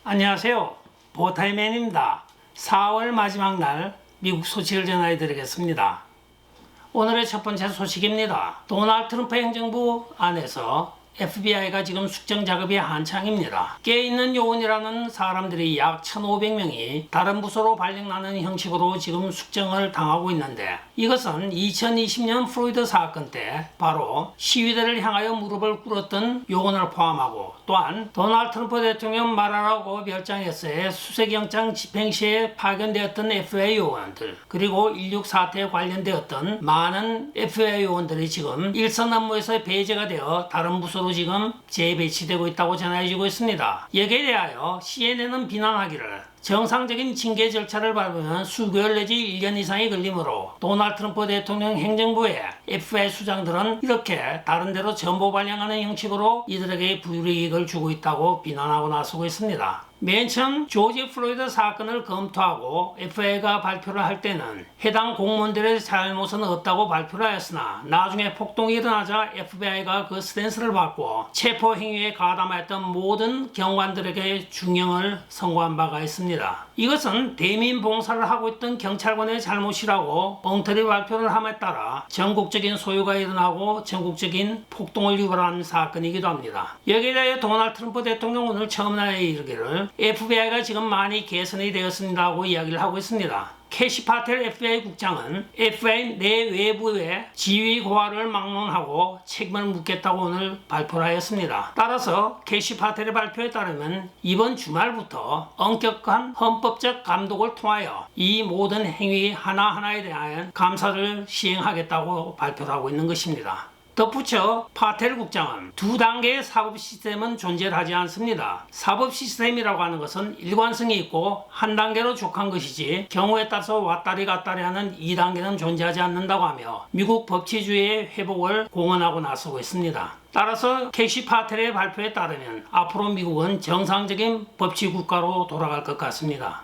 안녕하세요. 보타이맨입니다. 4월 마지막 날 미국 소식을 전해 드리겠습니다. 오늘의 첫 번째 소식입니다. 도널드 트럼프 행정부 안에서 FBI가 지금 숙정 작업이 한창입니다. 깨있는 요원이라는 사람들이 약 1,500명이 다른 부서로 발령나는 형식으로 지금 숙정을 당하고 있는데, 이것은 2020년 플로이드 사건 때 바로 시위대를 향하여 무릎을 꿇었던 요원을 포함하고, 또한 도널드 트럼프 대통령 말하라고 별장에서의 수색영장 집행 시에 파견되었던 FBI 요원들, 그리고 16 사태에 관련되었던 많은 FBI 요원들이 지금 일선 업무에서 배제가 되어 다른 부서로 지금 재배치되고 있다고 전해지고 있습니다. 여기에 대하여 CNN은 비난하기를, 정상적인 징계 절차를 밟으면 수개월 내지 1년 이상이 걸리므로 도널드 트럼프 대통령 행정부의 FBI 수장들은 이렇게 다른 데로 전보 발령하는 형식으로 이들에게 불이익을 주고 있다고 비난하고 나서고 있습니다. 맨 처음 조지 플로이드 사건을 검토하고 FBI가 발표를 할 때는 해당 공무원들의 잘못은 없다고 발표를 하였으나, 나중에 폭동이 일어나자 FBI가 그 스탠스를 바꾸어 체포 행위에 가담하였던 모든 경관들에게 중형을 선고한 바가 있습니다. 이것은 대민 봉사를 하고 있던 경찰관의 잘못이라고 엉터리 발표를 함에 따라 전국적인 소요가 일어나고 전국적인 폭동을 유발한 사건이기도 합니다. 여기에 대해 도널드 트럼프 대통령은 오늘 처음 나에 이르기를 FBI가 지금 많이 개선이 되었습니다고 이야기를 하고 있습니다. 캐시 파텔 FBI 국장은 FBI 내 외부의 지휘 고하를 막론하고 책임을 묻겠다고 오늘 발표를 하였습니다. 따라서 캐시 파텔의 발표에 따르면 이번 주말부터 엄격한 헌법적 감독을 통하여 이 모든 행위 하나하나에 대한 감사를 시행하겠다고 발표를 하고 있는 것입니다. 덧붙여 파텔 국장은 두 단계의 사법 시스템은 존재하지 않습니다. 사법 시스템이라고 하는 것은 일관성이 있고 한 단계로 족한 것이지 경우에 따라서 왔다리 갔다리 하는 2단계는 존재하지 않는다고 하며 미국 법치주의의 회복을 공언하고 나서고 있습니다. 따라서 캐시 파텔의 발표에 따르면 앞으로 미국은 정상적인 법치 국가로 돌아갈 것 같습니다.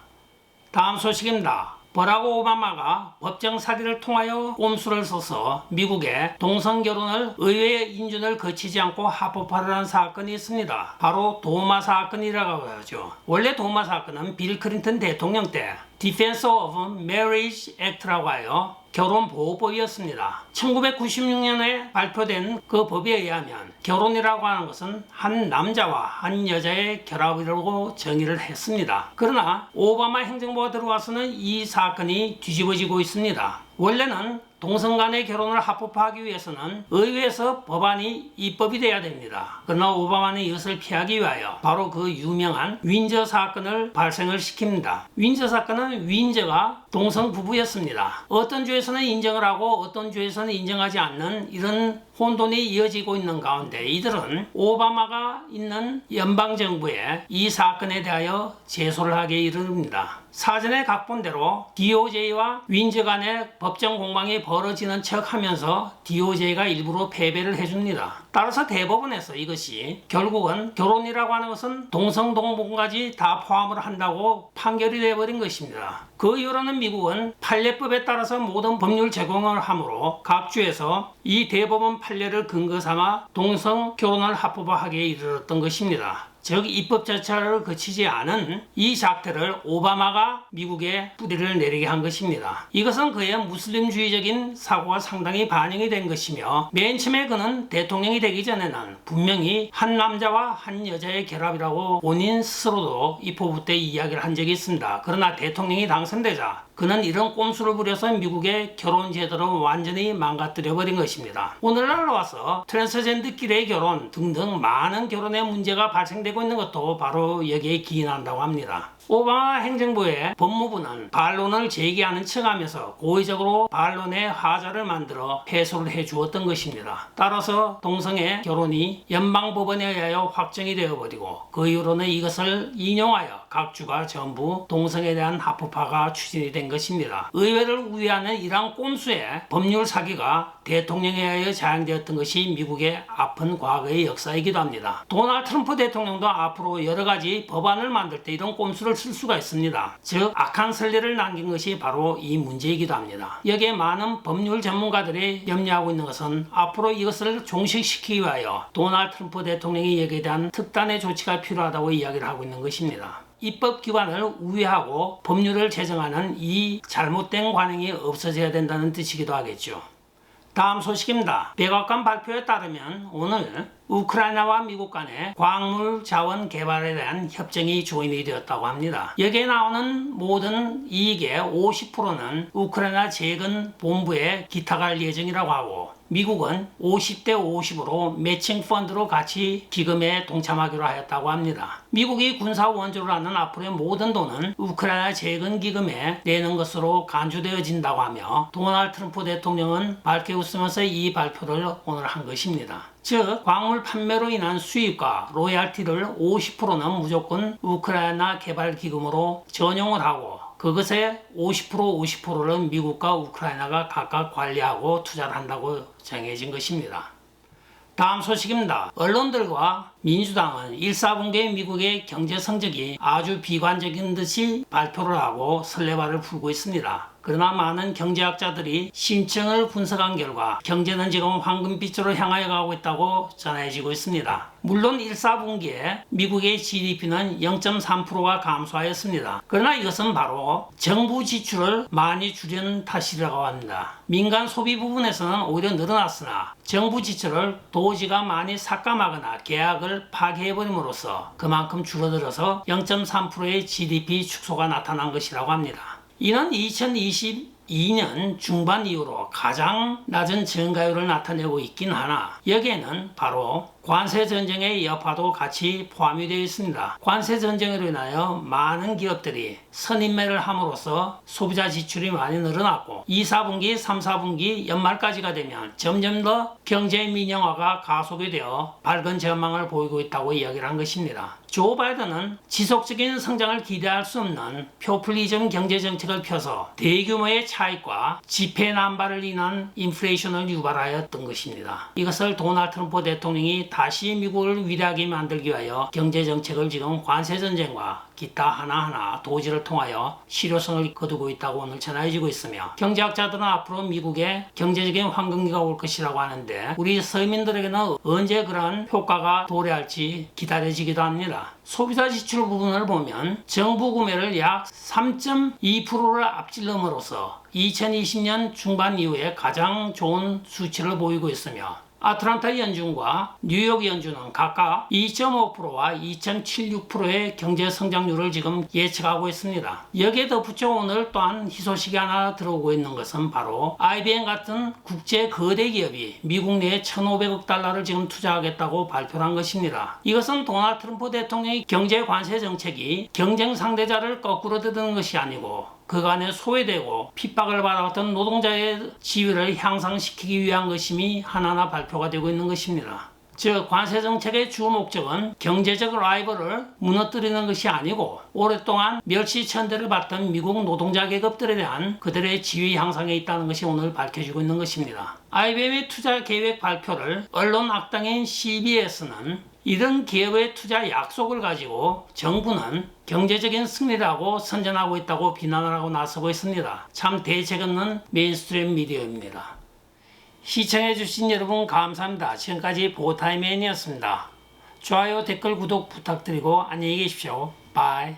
다음 소식입니다. 버락 오바마가 법정 사기를 통하여 꼼수를 써서 미국의 동성결혼을 의회의 인준을 거치지 않고 합법화를 한 사건이 있습니다. 바로 도마 사건이라고 하죠. 원래 도마 사건은 빌 클린턴 대통령 때 Defense of Marriage Act라고 하여 결혼보호법이었습니다. 1996년에 발표된 그 법에 의하면 결혼이라고 하는 것은 한 남자와 한 여자의 결합이라고 정의를 했습니다. 그러나 오바마 행정부가 들어와서는 이 사건이 뒤집어지고 있습니다. 원래는 동성 간의 결혼을 합법화하기 위해서는 의회에서 법안이 입법이 돼야 됩니다. 그러나 오바마는 이것을 피하기 위하여 바로 그 유명한 윈저 사건을 발생을 시킵니다. 윈저 사건은 윈저가 동성 부부였습니다. 어떤 주에서는 인정을 하고 어떤 주에서는 인정하지 않는 이런 혼돈이 이어지고 있는 가운데 이들은 오바마가 있는 연방정부에 이 사건에 대하여 제소를 하게 이릅니다. 사전에 각본대로 DOJ와 윈저 간의 법정 공방이 벌어지는 척 하면서 DOJ가 일부러 패배를 해줍니다. 따라서 대법원에서 이것이 결국은 결혼이라고 하는 것은 동성동본까지 다 포함을 한다고 판결이 되어버린 것입니다. 그 이후로는 미국은 판례법에 따라서 모든 법률 적용을 하므로 각 주에서 이 대법원 판례를 근거 삼아 동성 결혼을 합법화하기에 이르렀던 것입니다. 즉 입법 절차를 거치지 않은 이 사태를 오바마가 미국에 뿌리를 내리게 한 것입니다. 이것은 그의 무슬림주의적인 사고가 상당히 반영이 된 것이며, 맨 처음에 그는 대통령이 되기 전에는 분명히 한 남자와 한 여자의 결합이라고 본인 스스로도 입법부 때 이야기를 한 적이 있습니다. 그러나 대통령이 당선되자 그는 이런 꼼수를 부려서 미국의 결혼 제도를 완전히 망가뜨려 버린 것입니다. 오늘날 와서 트랜스젠더끼리의 결혼 등등 많은 결혼의 문제가 발생되고 있는 것도 바로 여기에 기인한다고 합니다. 오바마 행정부의 법무부는 반론을 제기하는 척 하면서 고의적으로 반론의 하자를 만들어 패소를 해 주었던 것입니다. 따라서 동성애 결혼이 연방법원에 의하여 확정이 되어버리고 그 이후로는 이것을 인용하여 각 주가 전부 동성애에 대한 합법화가 추진이 된 것입니다. 의회를 우회하는 이러한 꼼수의 법률 사기가 대통령에 의하여 자행되었던 것이 미국의 아픈 과거의 역사이기도 합니다. 도널드 트럼프 대통령도 앞으로 여러 가지 법안을 만들 때 이런 꼼수를 쓸 수가 있습니다. 즉 악한 선례를 남긴 것이 바로 이 문제이기도 합니다. 여기에 많은 법률 전문가들이 염려하고 있는 것은 앞으로 이것을 종식시키기 위하여 도널드 트럼프 대통령이 여기에 대한 특단의 조치가 필요하다고 이야기를 하고 있는 것입니다. 입법기관을 우회하고 법률을 제정하는 이 잘못된 관행이 없어져야 된다는 뜻이기도 하겠죠. 다음 소식입니다. 백악관 발표에 따르면 오늘 우크라이나와 미국 간의 광물 자원 개발에 대한 협정이 조인이 되었다고 합니다. 여기에 나오는 모든 이익의 50%는 우크라이나 재건 본부에 기탁할 예정이라고 하고, 미국은 50대 50으로 매칭 펀드로 같이 기금에 동참하기로 하였다고 합니다. 미국이 군사 원조를 하는 앞으로의 모든 돈은 우크라이나 재건 기금에 내는 것으로 간주되어진다고 하며, 도널드 트럼프 대통령은 밝게 웃으면서 이 발표를 오늘 한 것입니다. 즉, 광물 판매로 인한 수입과 로얄티를 50%는 무조건 우크라이나 개발 기금으로 전용을 하고, 그것의 50%를 미국과 우크라이나가 각각 관리하고 투자를 한다고 정해진 것입니다. 다음 소식입니다. 언론들과 민주당은 1·4분기의 미국의 경제 성적이 아주 비관적인 듯이 발표를 하고 설레발을 풀고 있습니다. 그러나 많은 경제학자들이 심층을 분석한 결과 경제는 지금 황금빛으로 향하여 가고 있다고 전해지고 있습니다. 물론 1·4분기에 미국의 GDP는 0.3%가 감소하였습니다. 그러나 이것은 바로 정부 지출을 많이 줄인 탓이라고 합니다. 민간 소비 부분에서는 오히려 늘어났으나 정부 지출을 도지가 많이 삭감하거나 계약을 파기해버림으로써 그만큼 줄어들어서 0.3%의 GDP 축소가 나타난 것이라고 합니다. 이는 2022년 중반 이후로 가장 낮은 증가율을 나타내고 있긴 하나, 여기에는 바로 관세 전쟁의 여파도 같이 포함이 되어 있습니다. 관세 전쟁으로 인하여 많은 기업들이 선인매를 함으로써 소비자 지출이 많이 늘어났고, 2, 4분기, 3, 4분기 연말까지가 되면 점점 더 경제 민영화가 가속이 되어 밝은 전망을 보이고 있다고 이야기를 한 것입니다. 조 바이든은 지속적인 성장을 기대할 수 없는 표퓰리즘 경제 정책을 펴서 대규모의 차익과 지폐 남발을 인한 인플레이션을 유발하였던 것입니다. 이것을 도널드 트럼프 대통령이 다시 미국을 위대하게 만들기 위하여 경제정책을 지금 관세전쟁과 기타 하나하나 도지를 통하여 실효성을 거두고 있다고 오늘 전해지고 있으며, 경제학자들은 앞으로 미국에 경제적인 황금기가 올 것이라고 하는데, 우리 서민들에게는 언제 그러한 효과가 도래할지 기다려지기도 합니다. 소비자 지출 부분을 보면 정부 구매를 약 3.2%를 앞질름으로써 2020년 중반 이후에 가장 좋은 수치를 보이고 있으며, 아틀란타 연준과 뉴욕 연준은 각각 2.5%와 2.76%의 경제 성장률을 지금 예측하고 있습니다. 여기에 덧붙여 오늘 또한 희소식이 하나 들어오고 있는 것은 바로 IBM 같은 국제 거대 기업이 미국 내에 1,500억 달러를 지금 투자하겠다고 발표한 것입니다. 이것은 도널드 트럼프 대통령의 경제 관세 정책이 경쟁 상대자를 거꾸로 드는 것이 아니고, 그간에 소외되고 핍박을 받아왔던 노동자의 지위를 향상시키기 위한 것임이 하나하나 발표가 되고 있는 것입니다. 즉, 관세정책의 주 목적은 경제적 라이벌을 무너뜨리는 것이 아니고, 오랫동안 멸시천대를 받던 미국 노동자 계급들에 대한 그들의 지위 향상에 있다는 것이 오늘 밝혀지고 있는 것입니다. IBM의 투자 계획 발표를 언론 악당인 CBS는 이런 기업의 투자 약속을 가지고 정부는 경제적인 승리라고 선전하고 있다고 비난을 하고 나서고 있습니다. 참 대책 없는 메인스트림 미디어입니다. 시청해주신 여러분 감사합니다. 지금까지 보타임맨이었습니다. 좋아요, 댓글, 구독 부탁드리고 안녕히 계십시오. 바이.